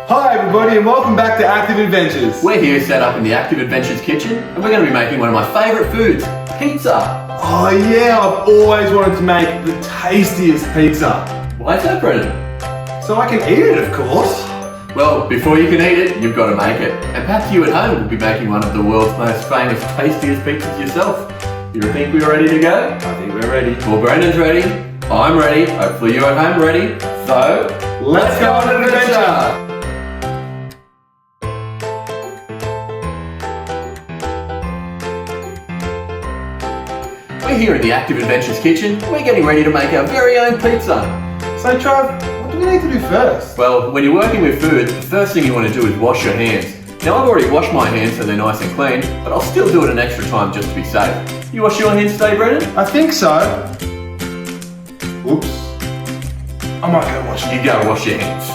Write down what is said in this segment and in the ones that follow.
Hi everybody and welcome back to Active Adventures. We're here set up in the Active Adventures kitchen and we're going to be making one of my favourite foods, pizza. Oh yeah, I've always wanted to make the tastiest pizza. Why is that, Brendan? So I can eat it, of course. Well, before you can eat it, you've got to make it. And perhaps you at home will be making one of the world's most famous, tastiest pizzas yourself. You think we're ready to go? I think we're ready. Well, Brendan's ready, I'm ready, hopefully you at home are ready. So, let's go on an adventure! We're here in the Active Adventures kitchen. We're getting ready to make our very own pizza. So Trav, what do we need to do first? Well, when you're working with food, the first thing you want to do is wash your hands. Now I've already washed my hands so they're nice and clean, but I'll still do it an extra time just to be safe. You wash your hands today, Brendan? I think so. Oops. I might go wash You go wash your hands.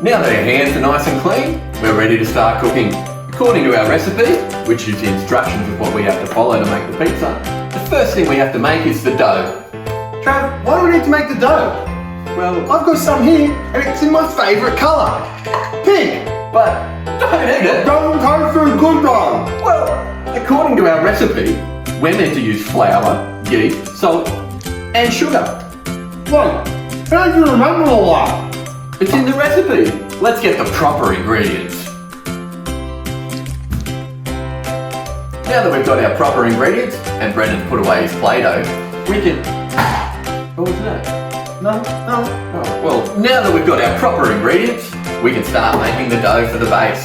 Now that our hands are nice and clean, we're ready to start cooking. According to our recipe, which is the instructions of what we have to follow to make the pizza, the first thing we have to make is the dough. Trav, why do we need to make the dough? Well, I've got some here and it's in my favourite colour. Pink. but don't eat it. Doesn't taste so good though. Well, according to our recipe, we're meant to use flour, yeast, salt, and sugar. Wait, how did you remember all that? It's in the recipe. Let's get the proper ingredients. Now that we've got our proper ingredients, and Brendan's put away his Play-Doh, we can... What was that? No. Oh, well, now that we've got our proper ingredients, we can start making the dough for the base.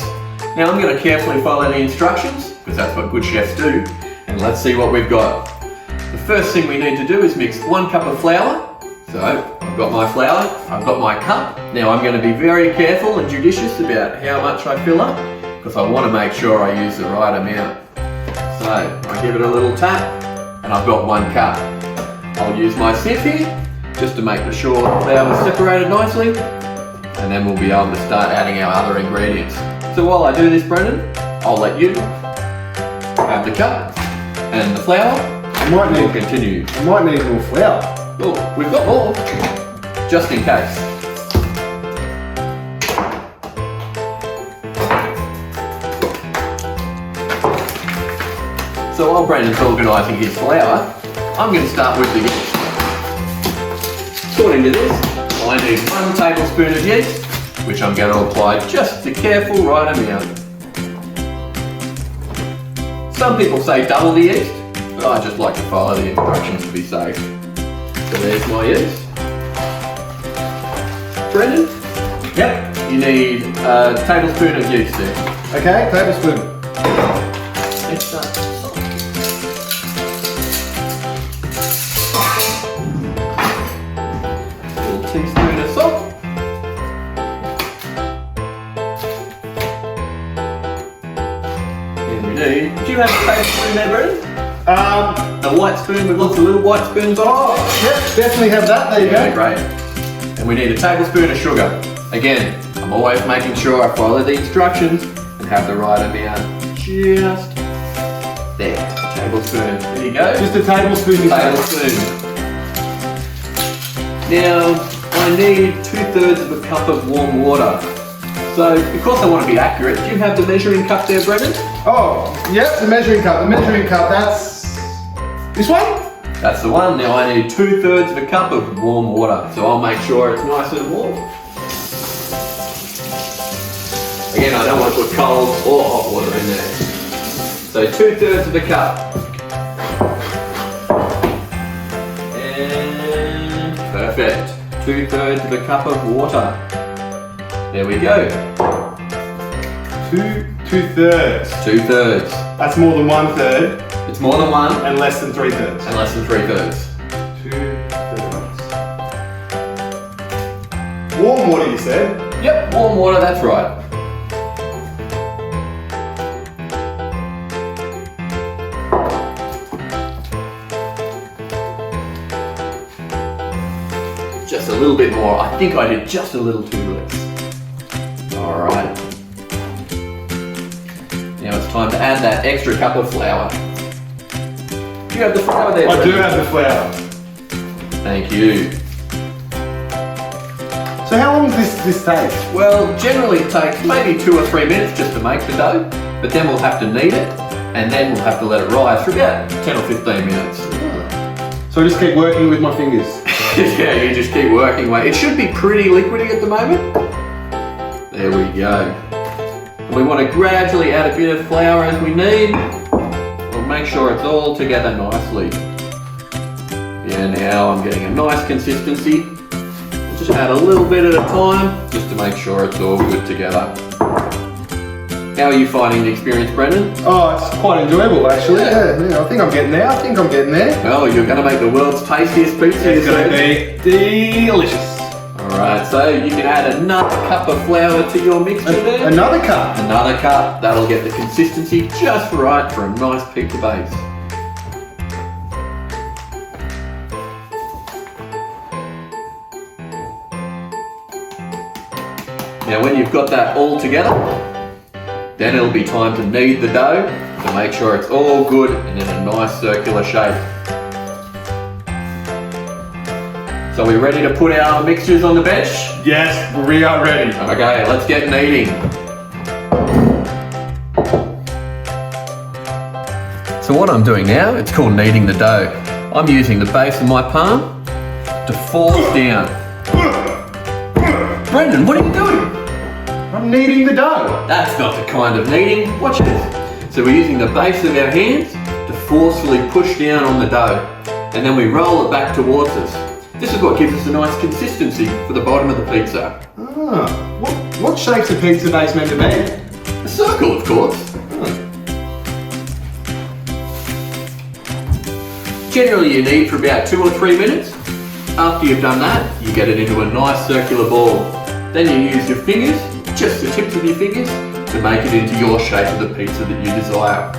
Now I'm going to carefully follow the instructions, because that's what good chefs do, and let's see what we've got. The first thing we need to do is mix 1 cup of flour. So, I've got my flour, I've got my cup. Now I'm going to be very careful and judicious about how much I fill up, because I want to make sure I use the right amount. So, I give it a little tap, and I've got 1 cup. I'll use my sieve here, just to make sure the flour is separated nicely, and then we'll be able to start adding our other ingredients. So while I do this, Brendan, I'll let you have the cup and the flour. We'll continue. I might need more flour. Oh, we've got more, just in case. So while Brendan's organising his flour, I'm going to start with the yeast. According to this, I need 1 tablespoon of yeast, which I'm going to apply just the careful right amount. Some people say double the yeast, but I just like to follow the instructions to be safe. So there's my yeast. Brendan? Yep. You need a tablespoon of yeast there. Okay, tablespoon. Next up. Teaspoon of salt. And we need, do you have a tablespoon there, Brendan? A white spoon with lots of little white spoons on it? Oh, yep, definitely have that. There you go. Great. And we need a tablespoon of sugar. Again, I'm always making sure I follow the instructions and have the right amount. Just there. A tablespoon. There you go. Just a tablespoon. Tablespoon. Now, I need 2/3 of a cup of warm water. So, because I want to be accurate, do you have the measuring cup there, Brendan? Oh, yep, the measuring cup. The measuring cup, that's... this one? That's the one. Now I need 2/3 of a cup of warm water. So I'll make sure it's nice and warm. Again, I don't want to put cold or hot water in there. So 2/3 of a cup. And perfect. 2/3 of a cup of water. There we go. 2/3. 2/3. That's more than 1/3. It's more than 1 And less than 3/3. and less than 3/3. 2/3. Warm water, you said? Yep, warm water, that's right. Just a little bit more. I think I did just a little too less. Alright. Now it's time to add that extra cup of flour. Do you have the flour there? I do have the flour. Thank you. So So how long does this take? Well, generally it takes maybe 2 or 3 minutes just to make the dough, but then we'll have to knead it, and then we'll have to let it rise for about 10 or 15 minutes. So I just keep working with my fingers? Yeah, you just keep working away. It should be pretty liquidy at the moment. There we go. We want to gradually add a bit of flour as we need. We'll make sure it's all together nicely. Yeah, now I'm getting a nice consistency. We'll just add a little bit at a time, just to make sure it's all good together. How are you finding the experience, Brendan? Oh, it's quite enjoyable actually. Yeah, I think I'm getting there. Well, you're going to make the world's tastiest pizza. It's going to be delicious. Alright, so you can add another cup of flour to your mixture there. Another cup? Another cup. That'll get the consistency just right for a nice pizza base. Now when you've got that all together, then it'll be time to knead the dough to make sure it's all good and in a nice circular shape. So we're ready to put our mixtures on the bench? Yes, we are ready. Okay, let's get kneading. So what I'm doing now, it's called kneading the dough. I'm using the base of my palm to force down. Brendan, what are you doing? I'm kneading the dough. That's not the kind of kneading. Watch this. So we're using the base of our hands to forcefully push down on the dough, and then we roll it back towards us. This is what gives us a nice consistency for the bottom of the pizza. Ah, what shape's a pizza base meant to be? A circle, of course. Generally you knead for about 2 or 3 minutes. After you've done that, you get it into a nice circular ball. Then you use your fingers, just the tips of your fingers, to make it into your shape of the pizza that you desire.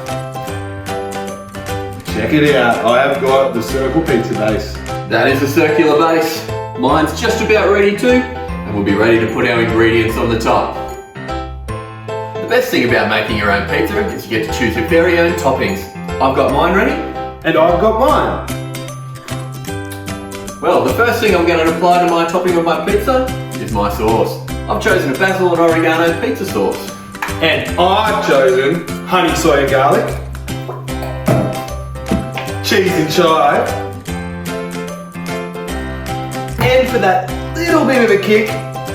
Check it out, I have got the circle pizza base. That is a circular base. Mine's just about ready too, and we'll be ready to put our ingredients on the top. The best thing about making your own pizza is you get to choose your very own toppings. I've got mine ready. And I've got mine. Well, the first thing I'm going to apply to my topping of my pizza is my sauce. I've chosen a basil and oregano pizza sauce. And I've chosen honey, soy and garlic, cheese and chive, and for that little bit of a kick,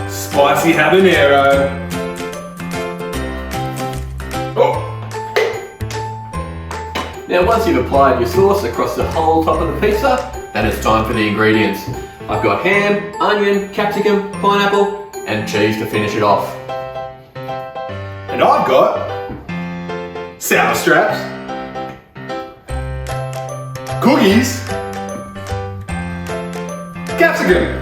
spicy habanero. Oh. Now once you've applied your sauce across the whole top of the pizza, then it's time for the ingredients. I've got ham, onion, capsicum, pineapple, and cheese to finish it off. And I've got sour straps, cookies, capsicum.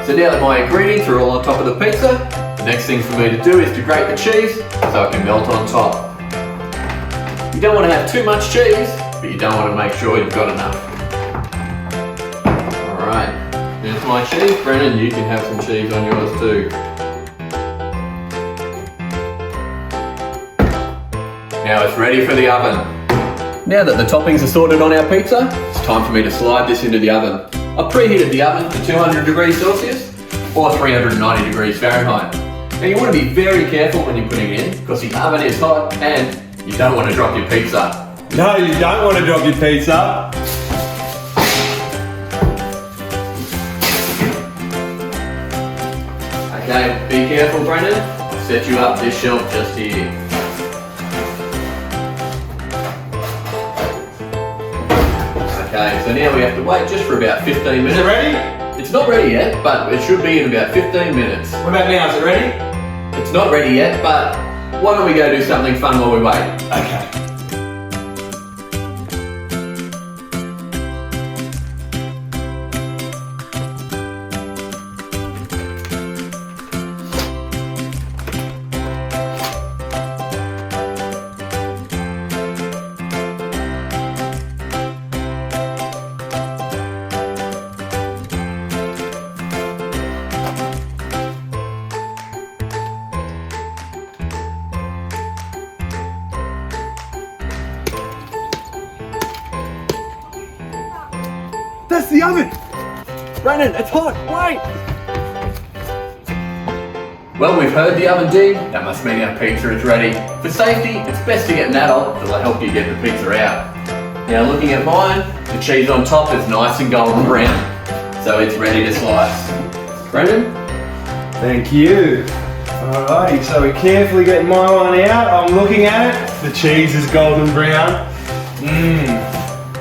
So now that my ingredients are all on top of the pizza, the next thing for me to do is to grate the cheese so it can melt on top. You don't want to have too much cheese, but you don't want to make sure you've got enough. Alright, here's my cheese. Brendan, you can have some cheese on yours too. Now it's ready for the oven. Now that the toppings are sorted on our pizza, it's time for me to slide this into the oven. I've preheated the oven to 200 degrees Celsius or 390 degrees Fahrenheit. Now you want to be very careful when you're putting it in because the oven is hot and you don't want to drop your pizza. No, you don't want to drop your pizza. Okay, be careful, Brendan. I'll set you up this shelf just here. Okay, so now we have to wait just for about 15 minutes. Is it ready? It's not ready yet, but it should be in about 15 minutes. What about now? Is it ready? It's not ready yet, but why don't we go do something fun while we wait? Okay. That's the oven! Brendan, it's hot! Wait! Well, we've heard the oven ding. That must mean our pizza is ready. For safety, it's best to get an adult that'll help you get the pizza out. Now, looking at mine, the cheese on top is nice and golden brown, so it's ready to slice. Brendan? Thank you. Alrighty, so we carefully get my one out. I'm looking at it. The cheese is golden brown.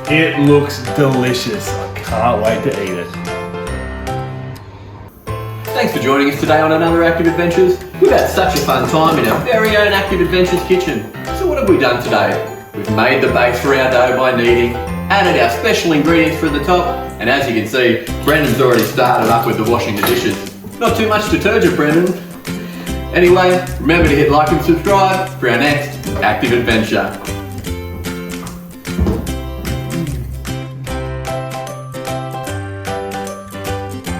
It looks delicious. I can't wait to eat it. Thanks for joining us today on another Active Adventures. We've had such a fun time in our very own Active Adventures kitchen. So what have we done today? We've made the base for our dough by kneading, added our special ingredients for the top, and as you can see, Brendan's already started up with the washing the dishes. Not too much detergent, Brendan. Anyway, remember to hit like and subscribe for our next Active Adventure.